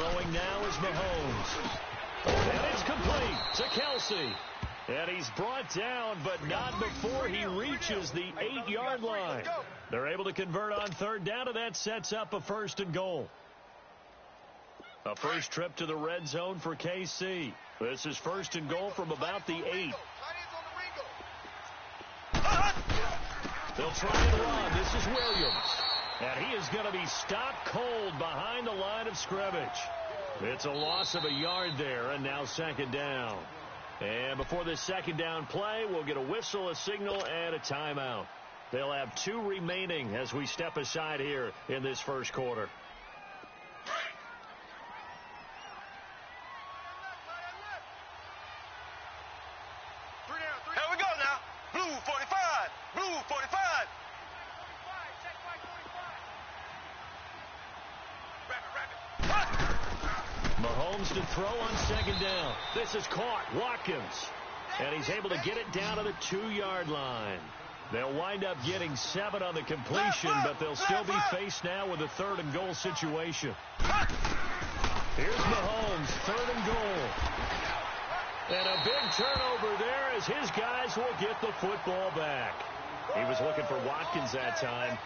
Throwing now is Mahomes. And it's complete to Kelsey. And he's brought down, but not before he reaches the 8-yard line. They're able to convert on third down, and that sets up a 1st and goal. A first trip to the red zone for KC. This is 1st and goal from about the 8. They'll try and run. This is Williams. And he is going to be stopped cold behind the line of scrimmage. It's a loss of a yard there, and now 2nd down. And before this 2nd down play, we'll get a whistle, a signal, and a timeout. They'll have 2 remaining as we step aside here in this 1st quarter. Here we go now. Blue 45. Blue 45. Mahomes to throw on 2nd down. This is caught. Watkins. And he's able to get it down to the 2-yard line. They'll wind up getting 7 on the completion, but they'll still be faced now with a 3rd and goal situation. Here's Mahomes, 3rd and goal. And a big turnover there as his guys will get the football back. He was looking for Watkins that time.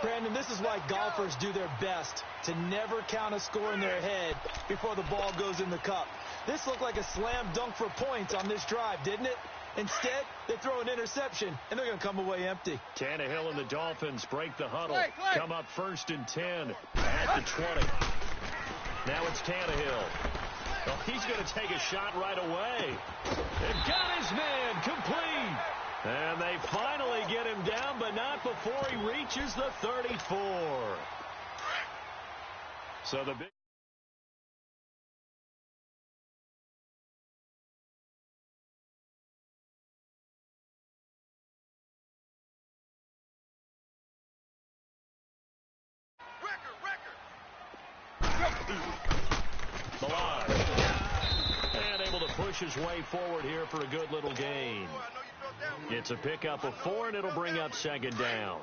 Brandon, this is why golfers do their best to never count a score in their head before the ball goes in the cup. This looked like a slam dunk for points on this drive, didn't it? Instead, they throw an interception, and they're going to come away empty. Tannehill and the Dolphins break the huddle. Come up 1st and 10 at the 20. Now it's Tannehill. Oh, he's going to take a shot right away. They've got his man complete. And they finally get him down, but not before he reaches the 34. So the big... Milan. And able to push his way forward here for a good little gain. It's a pickup of 4, and it'll bring up 2nd down.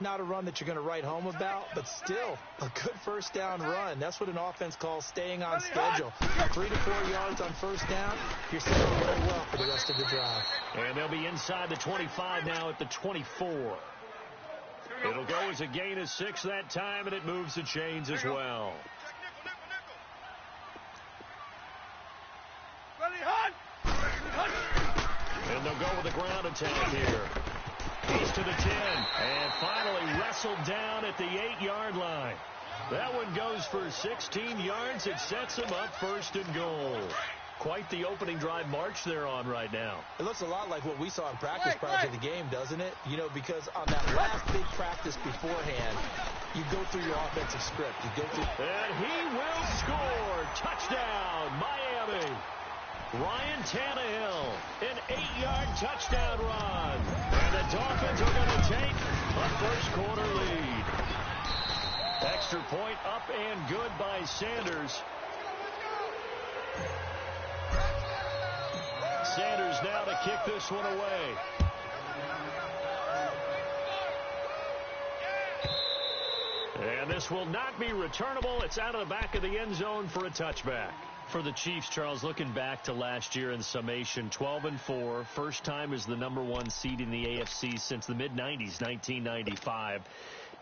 Not a run that you're going to write home about, but still a good 1st down run. That's what an offense calls staying on schedule. 3 to 4 yards on 1st down. You're set up very well for the rest of the drive. And they'll be inside the 25 now at the 24. It'll go as a gain of 6 that time, and it moves the chains as well. And they'll go with a ground attack here. He's to the 10. And finally wrestled down at the 8-yard line. That one goes for 16 yards. It sets him up 1st and goal. Quite the opening drive march they're on right now. It looks a lot like what we saw in practice prior to the game, doesn't it? You know, because on that last big practice beforehand, you go through your offensive script. You go through... And he will score. Touchdown, Miami. Ryan Tannehill, an 8-yard touchdown run. And the Dolphins are going to take a 1st quarter lead. Extra point up and good by Sanders. Sanders now to kick this one away. And this will not be returnable. It's out of the back of the end zone for a touchback. For the Chiefs, Charles, looking back to last year in summation, 12-4, first time as the #1 seed in the AFC since the mid-90s, 1995.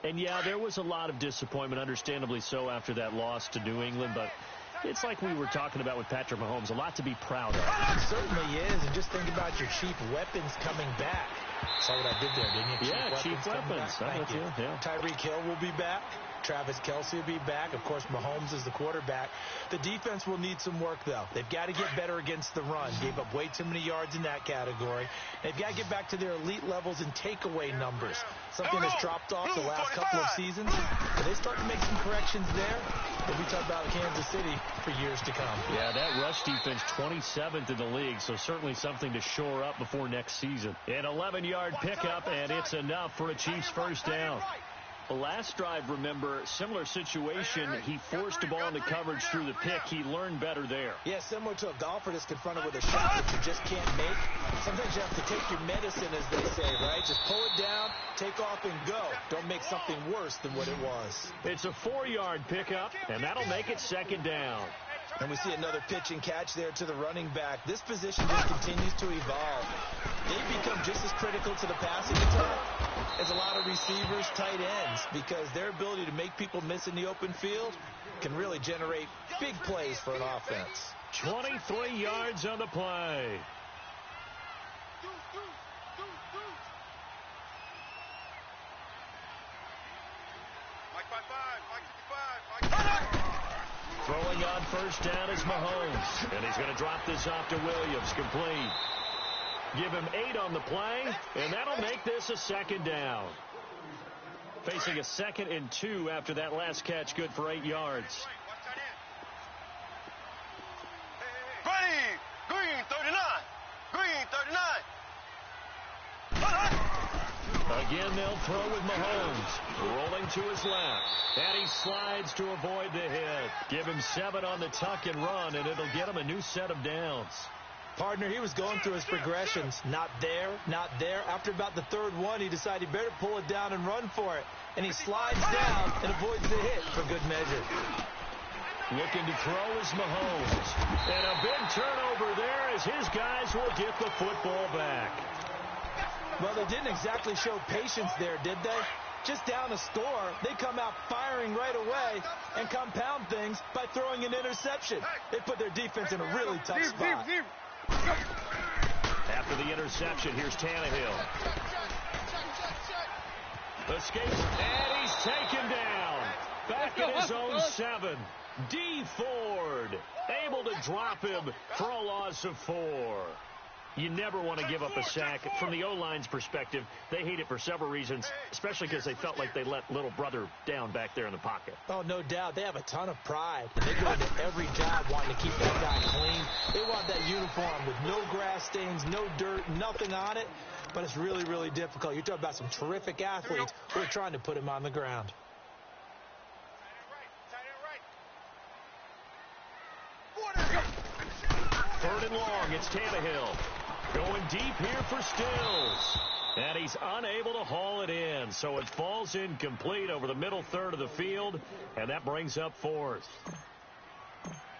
And, yeah, there was a lot of disappointment, understandably so, after that loss to New England, but it's like we were talking about with Patrick Mahomes, a lot to be proud of. It certainly is, and just think about your chief weapons coming back. Saw what I did there, didn't you? Chief weapons. Thank you. Yeah. Tyreek Hill will be back. Travis Kelce will be back. Of course, Mahomes is the quarterback. The defense will need some work, though. They've got to get better against the run. Gave up way too many yards in that category. They've got to get back to their elite levels in takeaway numbers, something that's dropped off the last couple of seasons. But they start to make some corrections there. We'll be talking about Kansas City for years to come. Yeah, that rush defense 27th in the league, so certainly something to shore up before next season. An 11-yard pickup, and it's enough for a Chiefs 1st down. Last drive, remember, similar situation. He forced a ball into coverage through the pick. He learned better there. Yeah, similar to a golfer that's confronted with a shot that you just can't make. Sometimes you have to take your medicine, as they say, right? Just pull it down, take off, and go. Don't make something worse than what it was. It's a 4-yard pickup, and that'll make it second down. And we see another pitch and catch there to the running back. This position just continues to evolve. They become just as critical to the passing attack as a lot of receivers, tight ends, because their ability to make people miss in the open field can really generate big plays for an offense. 23 yards on the play. Throwing on first down is Mahomes. And he's going to drop this off to Williams. Complete. Give him 8 on the play, and that'll make this a second down. Facing a 2nd and 2 after that last catch, good for 8 yards. Ready, green 39, green 39. Again, they'll throw with Mahomes. Rolling to his left. And he slides to avoid the hit. Give him 7 on the tuck and run, and it'll get him a new set of downs. Partner, he was going through his progressions. Not there, not there. After about the 3rd one, he decided he better pull it down and run for it. And he slides down and avoids the hit for good measure. Looking to throw is Mahomes. And a big turnover there as his guys will get the football back. Well, they didn't exactly show patience there, did they? Just down a score, they come out firing right away and compound things by throwing an interception. They put their defense in a really tough spot. After the interception, here's Tannehill. Escapes, and he's taken down. Back at his own 7. D. Ford able to drop him for a loss of 4. You never want to give up a sack. From the O-line's perspective, they hate it for several reasons, especially because they felt like they let little brother down back there in the pocket. Oh, no doubt. They have a ton of pride. And they go into every job wanting to keep that guy clean. They want that uniform with no grass stains, no dirt, nothing on it. But it's really, really difficult. You're talking about some terrific athletes who are trying to put him on the ground. Third and long, it's Tannehill. Going deep here for Stills. And he's unable to haul it in. So it falls incomplete over the middle third of the field. And that brings up 4th.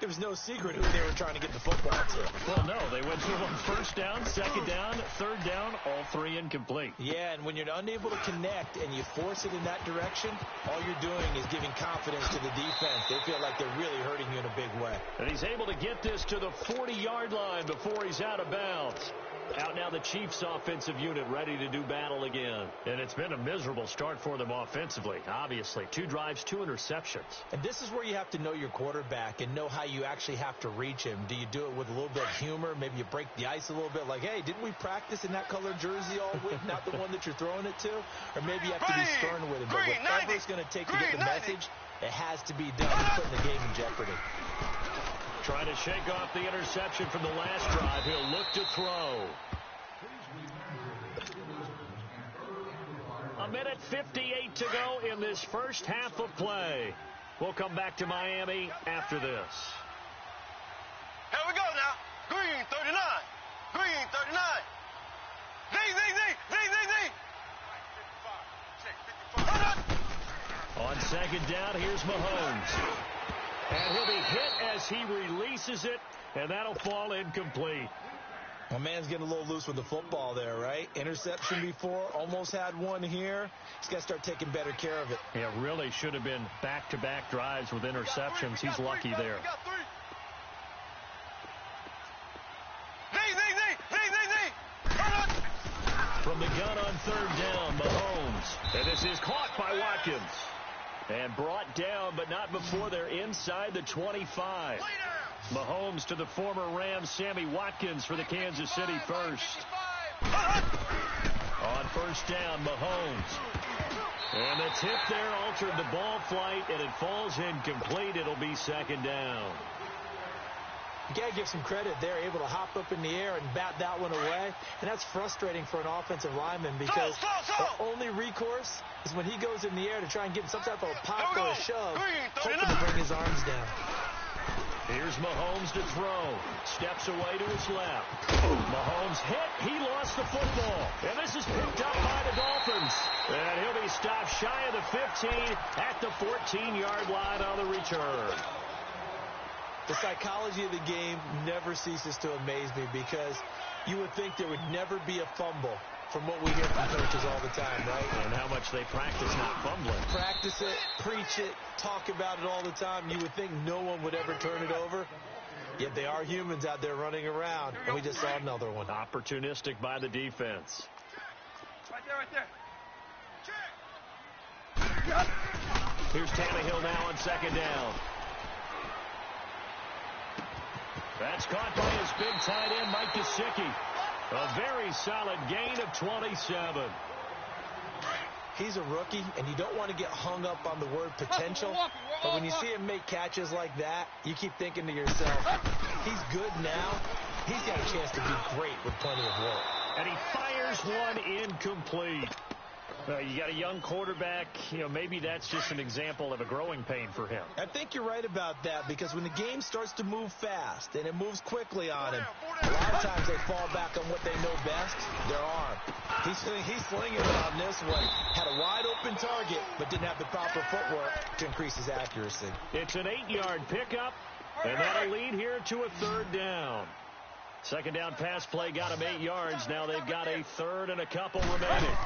It was no secret who they were trying to get the football to. Well, no, they went through on 1st down, 2nd down, 3rd down, all 3 incomplete. Yeah, and when you're unable to connect and you force it in that direction, all you're doing is giving confidence to the defense. They feel like they're really hurting you in a big way. And he's able to get this to the 40-yard line before he's out of bounds. Out now the Chiefs offensive unit ready to do battle again. And it's been a miserable start for them offensively, obviously. 2 drives, 2 interceptions. And this is where you have to know your quarterback and know how you actually have to reach him. Do you do it with a little bit of humor? Maybe you break the ice a little bit like, hey, didn't we practice in that colored jersey all week, not the one that you're throwing it to? Or maybe you have to be stern with him. But whatever it's going to take to get the message, it has to be done, putting the game in jeopardy. Trying to shake off the interception from the last drive. He'll look to throw. 1:58 to go in this first half of play. We'll come back to Miami after this. Here we go now. Green 39, green 39. Z. On 2nd down, here's Mahomes. And he'll be hit as he releases it, and that'll fall incomplete. My man's getting a little loose with the football there, right? Interception before, almost had one here. He's got to start taking better care of it. Yeah, really should have been back-to-back drives with interceptions. He's lucky there. From the gun on 3rd down, Mahomes. And this is caught by Watkins. And brought down, but not before they're inside the 25. Mahomes to the former Rams, Sammy Watkins, for the Kansas City first. On 1st down, Mahomes. And the tip there altered the ball flight, and it falls incomplete. It'll be 2nd down. You got to give some credit. They're able to hop up in the air and bat that one away. And that's frustrating for an offensive lineman because the only recourse is when he goes in the air to try and get some type of a pop or a shove, hoping to bring his arms down. Here's Mahomes to throw. Steps away to his left. Mahomes hit. He lost the football. And this is picked up by the Dolphins. And he'll be stopped shy of the 15 at the 14-yard line on the return. The psychology of the game never ceases to amaze me because you would think there would never be a fumble from what we hear from coaches all the time, right? And how much they practice not fumbling. Practice it, preach it, talk about it all the time. You would think no one would ever turn it over. Yet they are humans out there running around, and we just saw another one. Opportunistic by the defense. Right there. Here's Tannehill now on second down. That's caught by his big tight end, Mike Gesicki. A very solid gain of 27. He's a rookie, and you don't want to get hung up on the word potential. But when you see him make catches like that, you keep thinking to yourself, he's good now. He's got a chance to be great with plenty of work. And he fires one incomplete. You got a young quarterback. Maybe that's just an example of a growing pain for him. I think you're right about that because when the game starts to move fast and it moves quickly on him, a lot of times they fall back on what they know best, their arm. He's slinging it on this one. Had a wide open target, but didn't have the proper footwork to increase his accuracy. It's an 8-yard pickup, and that'll lead here to a third down. Second down pass play got him 8 yards. Now they've got a third and a couple remaining.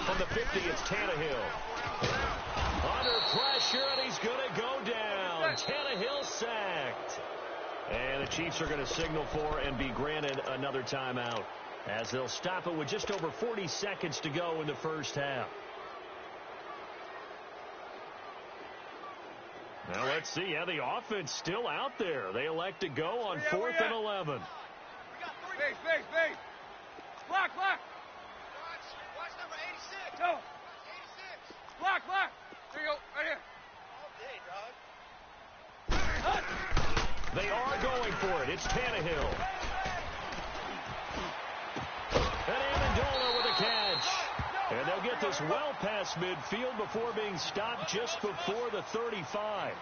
From the 50, it's Tannehill. Under pressure, and he's going to go down. Tannehill sacked. And the Chiefs are going to signal for and be granted another timeout as they'll stop it with just over 40 seconds to go in the first half. Now let's see. Yeah, the offense still out there. They elect to go on 4th and 11. Base. Block. Watch number 86. Go. 86. Block. There you go. Right here. All day, dog. They are going for it. It's Tannehill. And Amendola with a catch. And they'll get this well past midfield before being stopped just before the 35.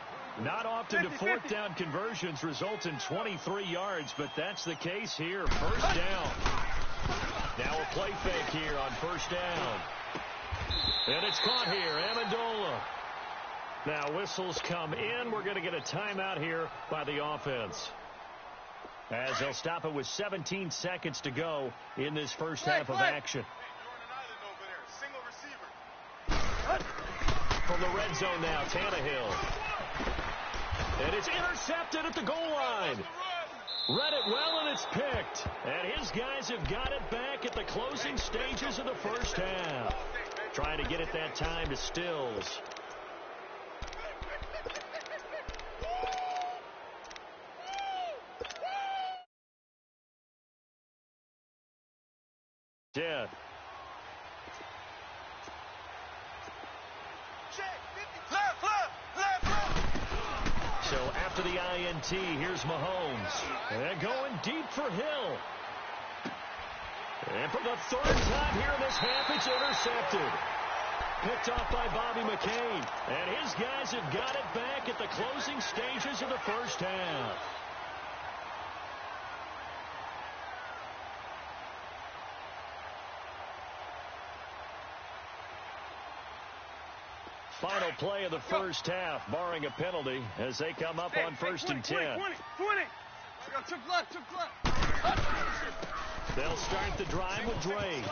Not often do fourth down conversions result in 23 yards, but that's the case here. First down. Now a play fake here on first down. And it's caught here. Amendola. Now whistles come in. We're going to get a timeout here by the offense, as they'll stop it with 17 seconds to go in this first half of action. From the red zone now, Tannehill. And it's intercepted at the goal line. Read it well, and it's picked. And his guys have got it back at the closing stages of the first half. Trying to get it that time to Stills. Yeah. So after the INT, here's Mahomes. And going deep for Hill. And for the third time here in this half, it's intercepted. Picked off by Bobby McCain. And his guys have got it back at the closing stages of the first half. Final play of the first half, barring a penalty, as they come up on 1st and 10. 20. Took left. They'll start the drive with Drake.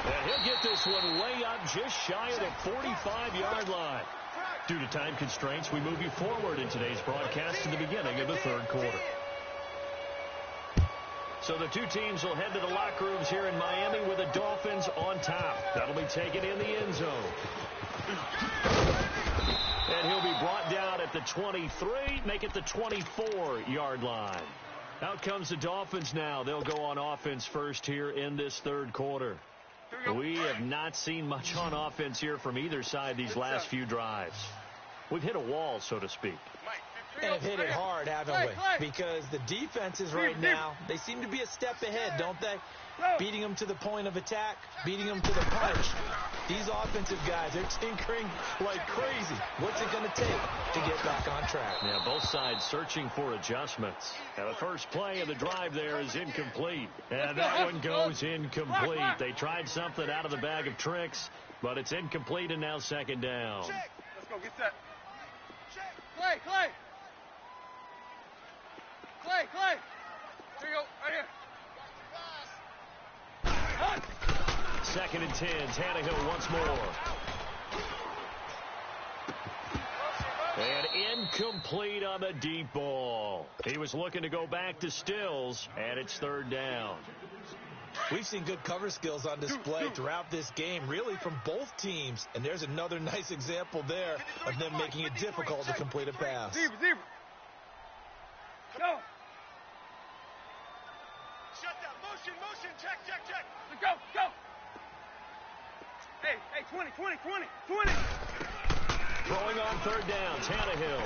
And he'll get this one way up just shy of the 45-yard line. Due to time constraints, we move you forward in today's broadcast to the beginning of the third quarter. So the two teams will head to the locker rooms here in Miami with the Dolphins on top. That'll be taken in the end zone. And he'll be brought down at the 23, make it the 24-yard line. Out comes the Dolphins now. They'll go on offense first here in this third quarter. We have not seen much on offense here from either side these last few drives. We've hit a wall, so to speak. And have hit it hard, haven't we? Because the defenses right now, they seem to be a step ahead, don't they? Beating them to the point of attack, beating them to the punch. These offensive guys, they're tinkering like crazy. What's it going to take to get back on track? Yeah, both sides searching for adjustments. And the first play of the drive there is incomplete. And that one goes incomplete. They tried something out of the bag of tricks, but it's incomplete and now second down. Let's go, get set. Clay, Clay. Clay, Clay. Here you go, right here. Second and 10, Tannehill once more. And incomplete on the deep ball. He was looking to go back to Stills, and it's third down. We've seen good cover skills on display throughout this game, really from both teams. And there's another nice example there of them making it difficult to complete a pass. Zebra. Go. Shut down. Motion. Check. Go. Hey, 20. Throwing on third down, Tannehill.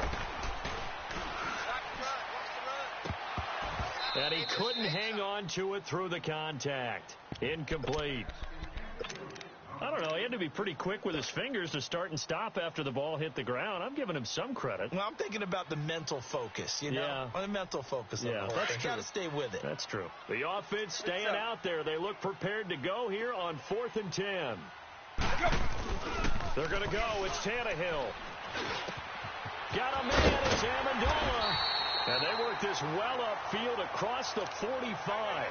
And he couldn't hang on to it through the contact. Incomplete. I don't know. He had to be pretty quick with his fingers to start and stop after the ball hit the ground. I'm giving him some credit. Well, I'm thinking about the mental focus, you know? Yeah. The mental focus. Yeah, that's true. Got to stay with it. That's true. The offense staying out there. They look prepared to go here on 4th and 10. They're going to go. It's Tannehill. Got a man. It's Amendola. And they work this well upfield across the 45.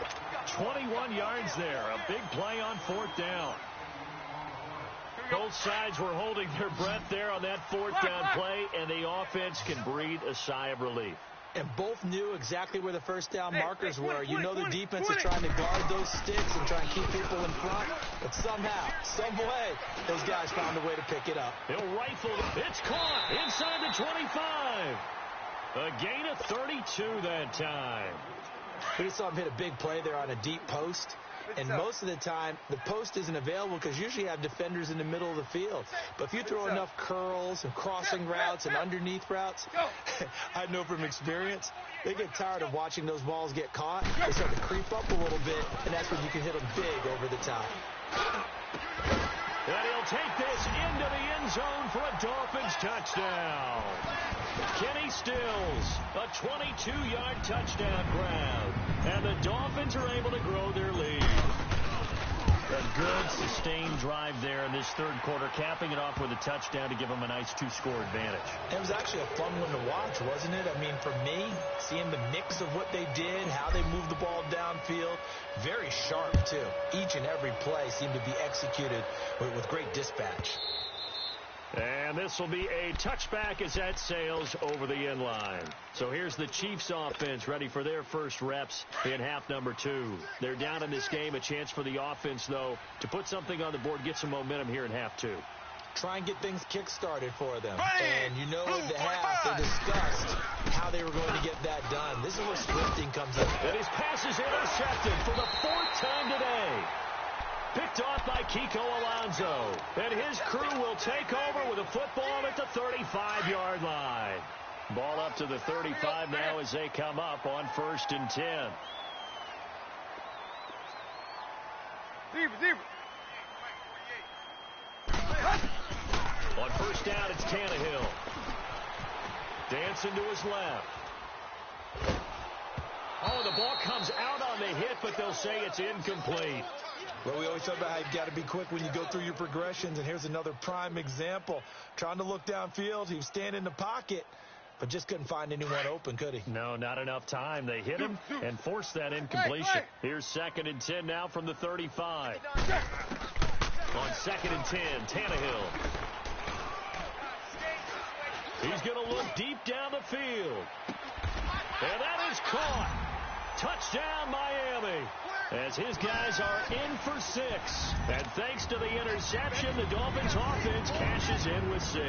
21 yards there. A big play on 4th down. Both sides were holding their breath there on that 4th down play, and the offense can breathe a sigh of relief. And both knew exactly where the first down markers were. You know the defense is trying to guard those sticks and try and keep people in front. But somehow, some way, those guys found a way to pick it up. He'll rifle. It's caught inside the 25. A gain of 32 that time. We just saw him hit a big play there on a deep post. And most of the time, the post isn't available because usually you have defenders in the middle of the field. But if you throw enough curls and crossing routes and underneath routes, I know from experience, they get tired of watching those balls get caught. They start to creep up a little bit, and that's when you can hit them big over the top. And he'll take this into the end zone for a Dolphins touchdown. Kenny Stills, a 22-yard touchdown grab. And the Dolphins are able to grow their lead. A good, sustained drive there in this third quarter, capping it off with a touchdown to give them a nice 2-score advantage. It was actually a fun one to watch, wasn't it? I mean, for me, seeing the mix of what they did, how they moved the ball downfield, very sharp, too. Each and every play seemed to be executed with great dispatch. And this will be a touchback as that sails over the end line. So here's the Chiefs offense ready for their first reps in half number 2. They're down in this game. A chance for the offense, though, to put something on the board, get some momentum here in half 2. Try and get things kick-started for them. And you know at the half they discussed how they were going to get that done. This is where scripting comes in. And his pass is intercepted for the 4th time today. Picked off by Kiko Alonso. And his crew will take over with a football at the 35-yard line. Ball up to the 35 now as they come up on 1st and 10. Zebra. On 1st down, it's Tannehill. Dancing to his left. Oh, the ball comes out on the hit, but they'll say it's incomplete. Well, we always talk about how you've got to be quick when you go through your progressions, and here's another prime example. Trying to look downfield, he was standing in the pocket, but just couldn't find anyone open, could he? No, not enough time. They hit him and forced that incompletion. Here's 2nd and 10 now from the 35. On 2nd and 10, Tannehill. He's going to look deep down the field. And that is caught. Touchdown, Miami. As his guys are in for 6. And thanks to the interception, the Dolphins offense cashes in with 6.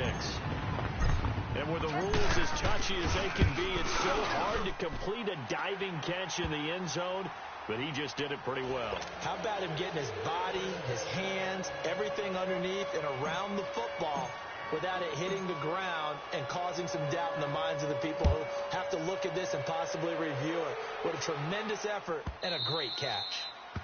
And with the rules as touchy as they can be, it's so hard to complete a diving catch in the end zone, but he just did it pretty well. How about him getting his body, his hands, everything underneath and around the football without it hitting the ground and causing some doubt in the minds of the people who have to look at this and possibly review it. What a tremendous effort and a great catch.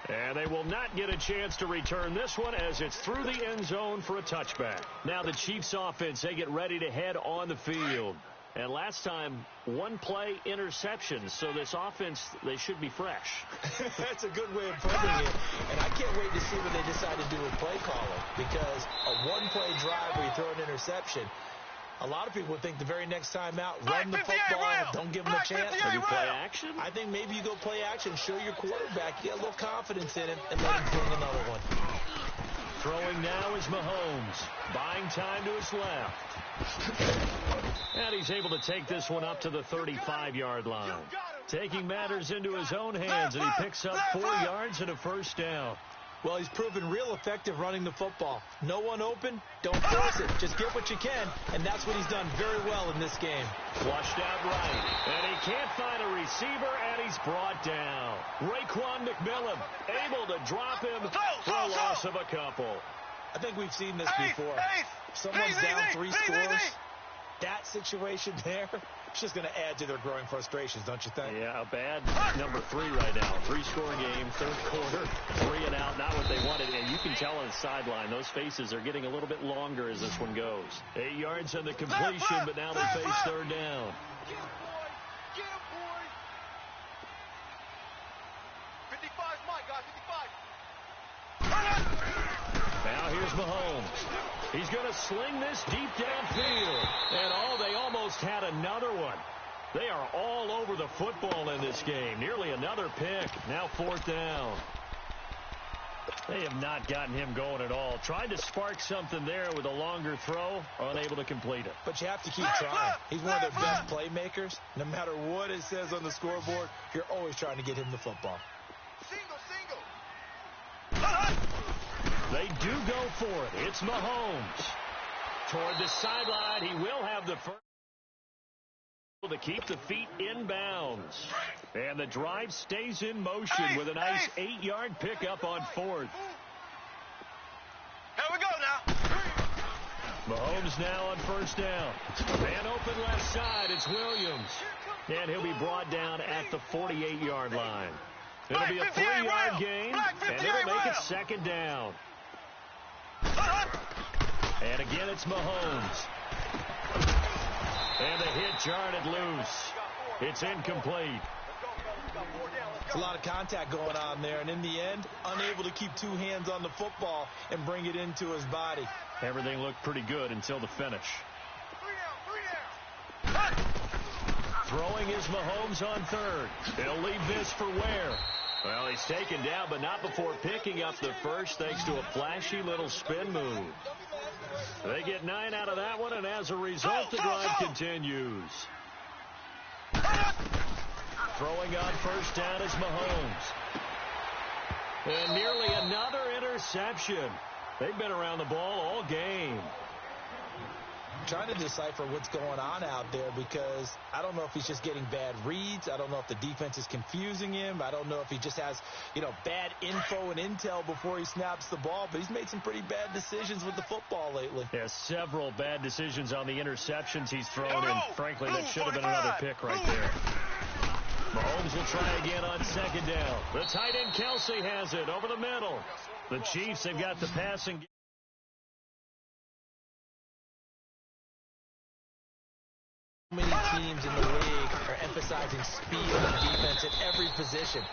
And they will not get a chance to return this one as it's through the end zone for a touchback. Now the Chiefs offense, they get ready to head on the field. And last time, one play interception, so this offense, they should be fresh. That's a good way of putting it. And I can't wait to see what they decide to do with play calling, because a one-play drive where you throw an interception, a lot of people would think the very next time out, run the football, don't give them a chance. Maybe play action? I think maybe you go play action, show your quarterback, get a little confidence in him, and let him bring another one. Throwing now is Mahomes, buying time to his left. And he's able to take this one up to the 35-yard line. Taking matters into his own hands, and he picks up 4 yards and a first down. Well, he's proven real effective running the football. No one open, don't force it. Just get what you can, and that's what he's done very well in this game. Flushed out right, and he can't find a receiver, and he's brought down. Raekwon McMillan able to drop him for a loss of a couple. I think we've seen this before. Someone's down 3 scores. That situation there, it's just going to add to their growing frustrations, don't you think? Yeah, a bad number 3 right now. 3-score game, third quarter, 3 and out, not what they wanted. And you can tell on the sideline, those faces are getting a little bit longer as this one goes. 8 yards on the completion, but now they face third down. Get him, boy. Get him, boy. 55's my guy, 55. Now here's Mahomes. He's going to sling this deep downfield. And, they almost had another one. They are all over the football in this game. Nearly another pick. Now fourth down. They have not gotten him going at all. Tried to spark something there with a longer throw. Unable to complete it. But you have to keep trying. He's one of their best playmakers. No matter what it says on the scoreboard, you're always trying to get him the football. Single. They do go for it. It's Mahomes. Toward the sideline, he will have the first to keep the feet inbounds. And the drive stays in motion with a nice 8-yard pickup on fourth. Here we go now. Mahomes now on first down. Man open left side. It's Williams. And he'll be brought down at the 48-yard line. It'll be a 3-yard gain, and it'll make it second down. And again, it's Mahomes. And the hit jarred it loose. It's incomplete. It's a lot of contact going on there, and in the end, unable to keep 2 hands on the football and bring it into his body. Everything looked pretty good until the finish. 3 down. Throwing is Mahomes on third. He'll leave this for Ware. Well, he's taken down, but not before picking up the first thanks to a flashy little spin move. They get 9 out of that one, and as a result, the drive continues. Throwing on first down is Mahomes. And nearly another interception. They've been around the ball all game. Trying to decipher what's going on out there, because I don't know if he's just getting bad reads. I don't know if the defense is confusing him. I don't know if he just has, bad info and intel before he snaps the ball. But he's made some pretty bad decisions with the football lately. Yeah, several bad decisions on the interceptions he's thrown, and frankly, that should have been another pick right there. Mahomes will try again on second down. The tight end Kelsey has it over the middle. The Chiefs have got the passing. Many teams in the league are emphasizing speed on defense at every position.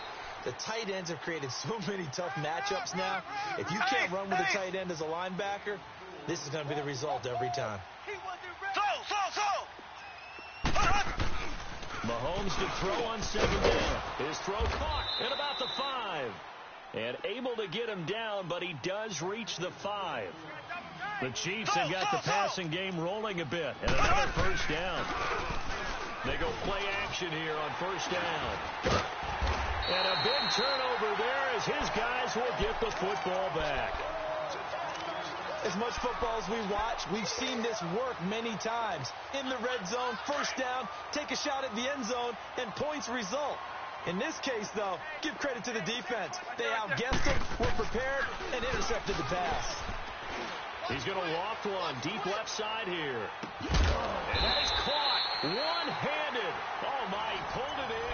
The tight ends have created so many tough matchups now. If you can't run with a tight end as a linebacker, this is going to be the result every time. Mahomes to throw on second down. His throw caught at about the 5. And able to get him down, but he does reach the 5. The Chiefs have got the passing game rolling a bit. And another first down. They go play action here on first down. And a big turnover there as his guys will get the football back. As much football as we watch, we've seen this work many times. In the red zone, first down, take a shot at the end zone, and points result. In this case, though, give credit to the defense. They outguessed them, were prepared, and intercepted the pass. He's going to loft one deep left side here. And that is caught one-handed. Oh, my, he pulled it in.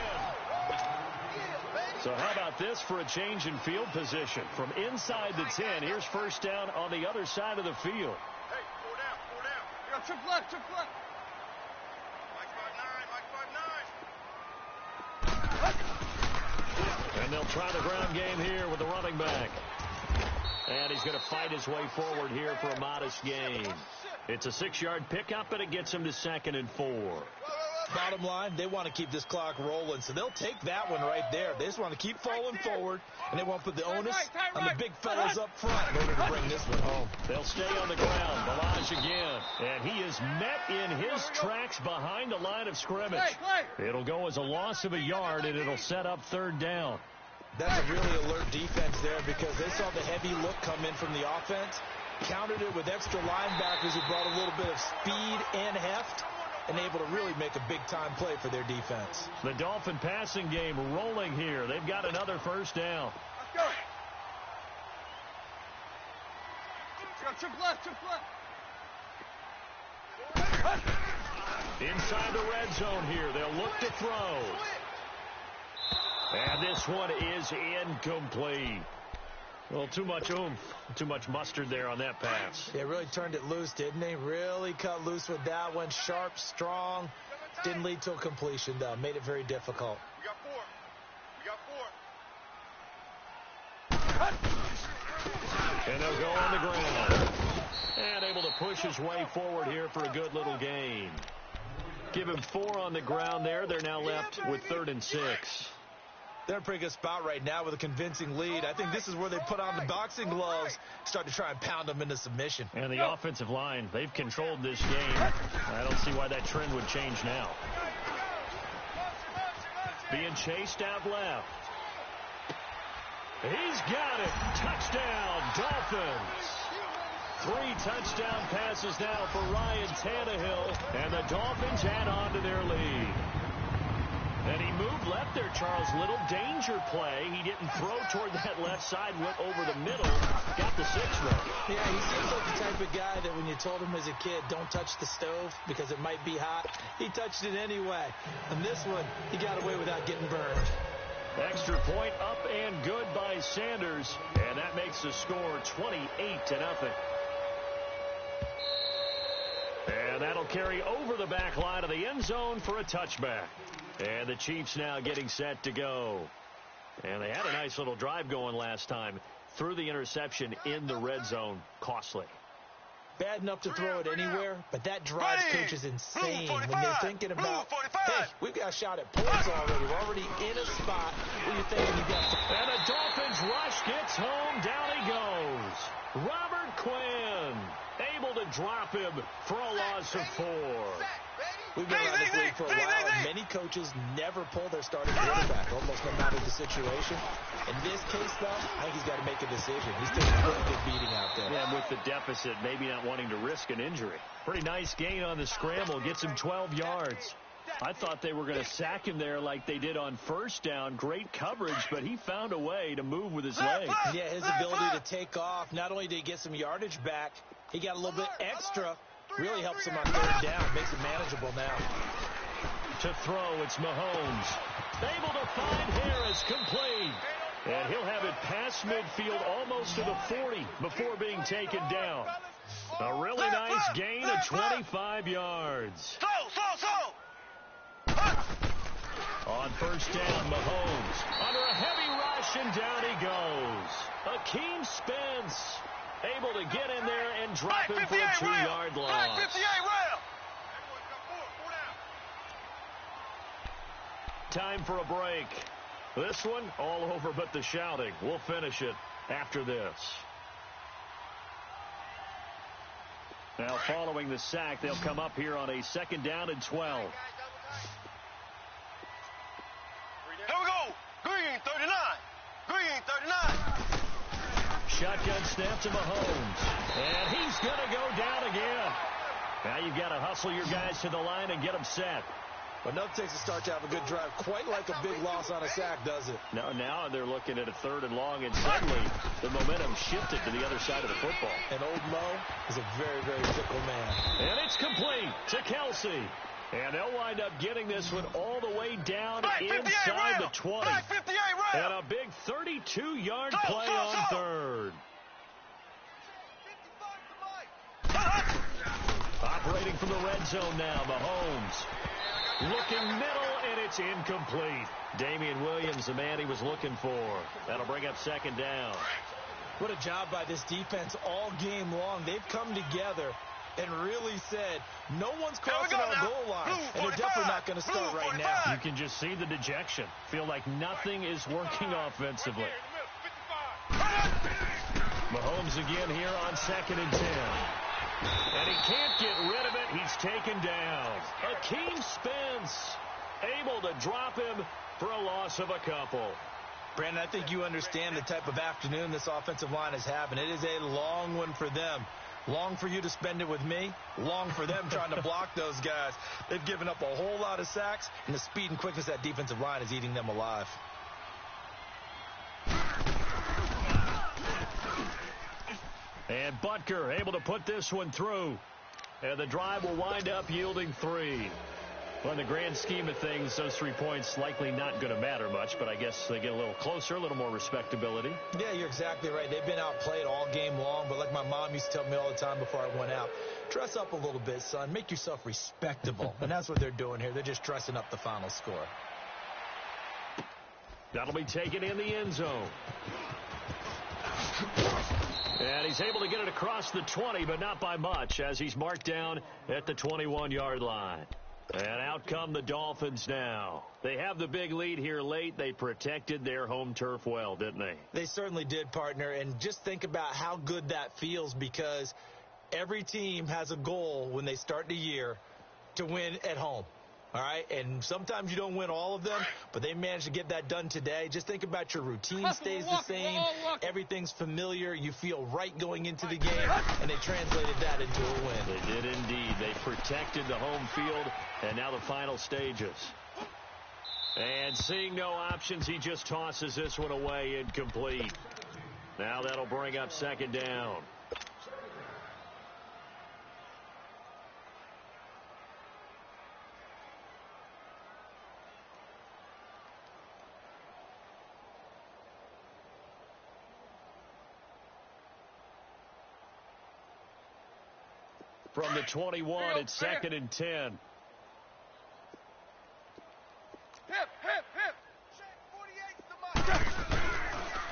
So how about this for a change in field position? From inside the 10, here's first down on the other side of the field. Hey, 4 down, 4 down. You got triple left, triple left. Mike 5'9", And they'll try the ground game here with the running back. And he's going to fight his way forward here for a modest gain. It's a 6-yard pickup, and it gets him to 2nd and 4. Bottom line, they want to keep this clock rolling, so they'll take that one right there. They just want to keep falling forward, and they won't put the onus on the big fellas up front in order to bring this one home. They'll stay on the ground. Balaj again. And he is met in his tracks behind the line of scrimmage. It'll go as a loss of a yard, and it'll set up 3rd down. That's a really alert defense there because they saw the heavy look come in from the offense, countered it with extra linebackers who brought a little bit of speed and heft, and able to really make a big-time play for their defense. The Dolphin passing game rolling here. They've got another first down. Let's go. You got triple left, triple left. Inside the red zone here. They'll look to throw. And this one is incomplete. Well, too much oomph, too much mustard there on that pass. They really turned it loose, didn't they? Really cut loose with that one. Sharp, strong. Didn't lead to a completion, though. Made it very difficult. We got 4. And they'll go on the ground. And able to push his way forward here for a good little gain. Give him 4 on the ground there. They're now left with 3rd and 6. They're in a pretty good spot right now with a convincing lead. I think this is where they put on the boxing gloves, start to try and pound them into submission. And the offensive line, they've controlled this game. I don't see why that trend would change now. Being chased out left. He's got it. Touchdown, Dolphins. 3 touchdown passes now for Ryan Tannehill, and the Dolphins add on to their lead. And he moved left there, Charles. Little danger play. He didn't throw toward that left side, went over the middle, got the 6 though. Yeah, he seems like the type of guy that when you told him as a kid, don't touch the stove because it might be hot, he touched it anyway. And this one, he got away without getting burned. Extra point up and good by Sanders, and that makes the score 28-0. And that'll carry over the back line of the end zone for a touchback. And the Chiefs now getting set to go. And they had a nice little drive going last time. Threw the interception in the red zone. Costly. Bad enough to throw it anywhere, but that drives coaches insane when they're thinking about, hey, we've got a shot at points already. We're already in a spot where you're thinking you got to. And the Dolphins rush gets home. Down he goes. Robert Quinn able to drop him for a loss of 4. We've been around this league for a while, and many coaches never pull their starting quarterback, almost no matter the situation. In this case, though, I think he's got to make a decision. He's taking a really good beating out there. Yeah, with the deficit, maybe not wanting to risk an injury. Pretty nice gain on the scramble. Gets him 12 yards. I thought they were going to sack him there like they did on first down. Great coverage, but he found a way to move with his legs. Yeah, his ability to take off. Not only did he get some yardage back, he got a little bit extra. Really helps him on 3rd down. Makes it manageable now. To throw, it's Mahomes. Able to find Harris, complete. And he'll have it past midfield almost to the 40 before being taken down. A really nice gain of 25 yards. On first down, Mahomes under a heavy rush, and down he goes. Akeem Spence able to get in there and drop him for a 2-yard loss. Time for a break. This one all over but the shouting. We'll finish it after this. Now following the sack, they'll come up here on a 2nd down and 12. Here we go. Green 39. Green 39. Shotgun snap to Mahomes. And he's going to go down again. Now you've got to hustle your guys to the line and get them set. But nothing takes a start to have a good drive. Quite like a big loss on a sack, does it? Now they're looking at a 3rd and long, and suddenly the momentum shifted to the other side of the football. And old Mo is a very, very fickle man. And it's complete to Kelsey. And they'll wind up getting this one all the way down inside the 20. And a big 32-yard play on 3rd. Operating from the red zone now, Mahomes. Looking middle, and it's incomplete. Damian Williams, the man he was looking for. That'll bring up 2nd down. What a job by this defense all game long. They've come together and really said, no one's crossing our goal line. And they're definitely not going to start right now. You can just see the dejection. Feel like nothing is working offensively. Mahomes again here on 2nd and 10. And he can't get rid of it. He's taken down. Akeem Spence able to drop him for a loss of a couple. Brandon, I think you understand the type of afternoon this offensive line is having. It is a long one for them. Long for you to spend it with me. Long for them trying to block those guys. They've given up a whole lot of sacks, and the speed and quickness of that defensive line is eating them alive. And Butker able to put this one through. And the drive will wind up yielding 3. Well, in the grand scheme of things, those 3 points likely not going to matter much, but I guess they get a little closer, a little more respectability. Yeah, you're exactly right. They've been outplayed all game long, but like my mom used to tell me all the time before I went out, dress up a little bit, son. Make yourself respectable. And that's what they're doing here. They're just dressing up the final score. That'll be taken in the end zone. And he's able to get it across the 20, but not by much, as he's marked down at the 21-yard line. And out come the Dolphins now. They have the big lead here late. They protected their home turf well, didn't they? They certainly did, partner. And just think about how good that feels, because every team has a goal when they start the year to win at home. All right, and sometimes you don't win all of them, but they managed to get that done today. Just think about your routine stays the same. Everything's familiar. You feel right going into the game, and they translated that into a win. They did indeed. They protected the home field, and now the final stages. And seeing no options, he just tosses this one away incomplete. Now that'll bring up 2nd down. From the 21, it's 2nd and 10.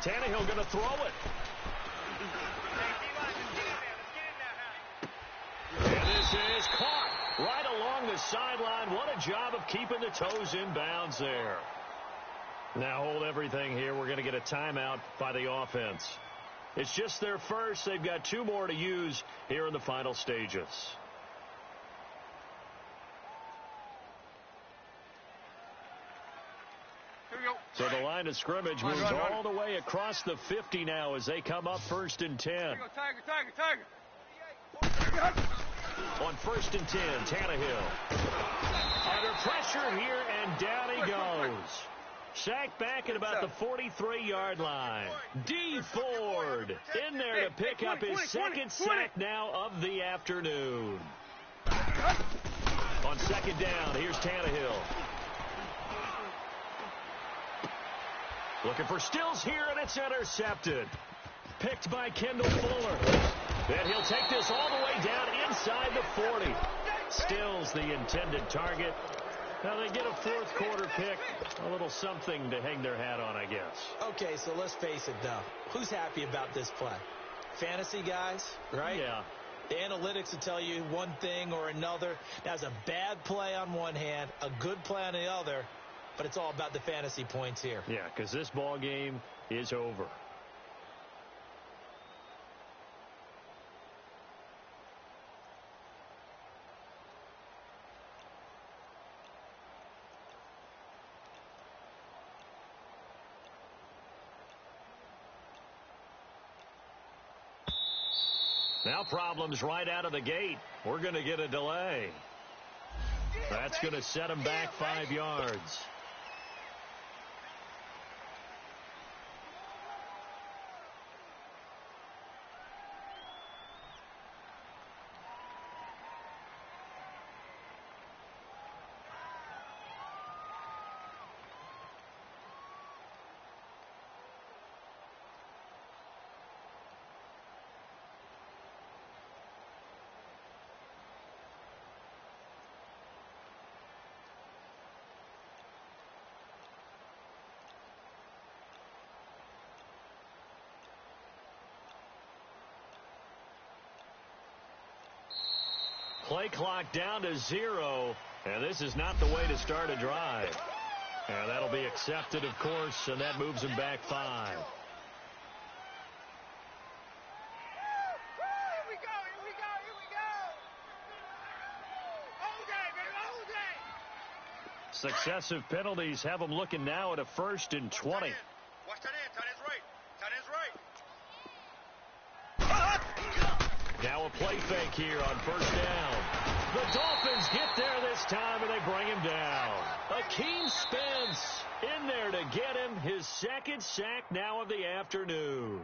Tannehill going to throw it. And this is caught right along the sideline. What a job of keeping the toes in bounds there. Now hold everything here. We're going to get a timeout by the offense. It's just their first. They've got 2 more to use here in the final stages. So the line of scrimmage moves all the way across the 50 now as they come up 1st and 10. On 1st and 10, Tannehill. Under pressure here, and down he goes. Sacked back at about the 43-yard line. D. Ford in there to pick up his 2nd sack now of the afternoon. On 2nd down, here's Tannehill. Looking for Stills here, and it's intercepted. Picked by Kendall Fuller. And he'll take this all the way down inside the 40. Stills the intended target. Now they get a 4th quarter pick. A little something to hang their hat on, I guess. Okay, so let's face it, though. Who's happy about this play? Fantasy guys, right? Yeah. The analytics will tell you one thing or another. That's a bad play on one hand, a good play on the other, but it's all about the fantasy points here. Yeah, because this ball game is over. Now problems right out of the gate. We're going to get a delay. That's going to set him back 5 yards. Play clock down to 0, and this is not the way to start a drive. And that'll be accepted, of course, and that moves him back 5. Successive penalties have them looking now at a 1st and 20. Watch that in. Tight end's right. Tight end's right. Now a play fake here on 1st down. The Dolphins get there this time, and they bring him down. Akeem Spence in there to get him his 2nd sack now of the afternoon.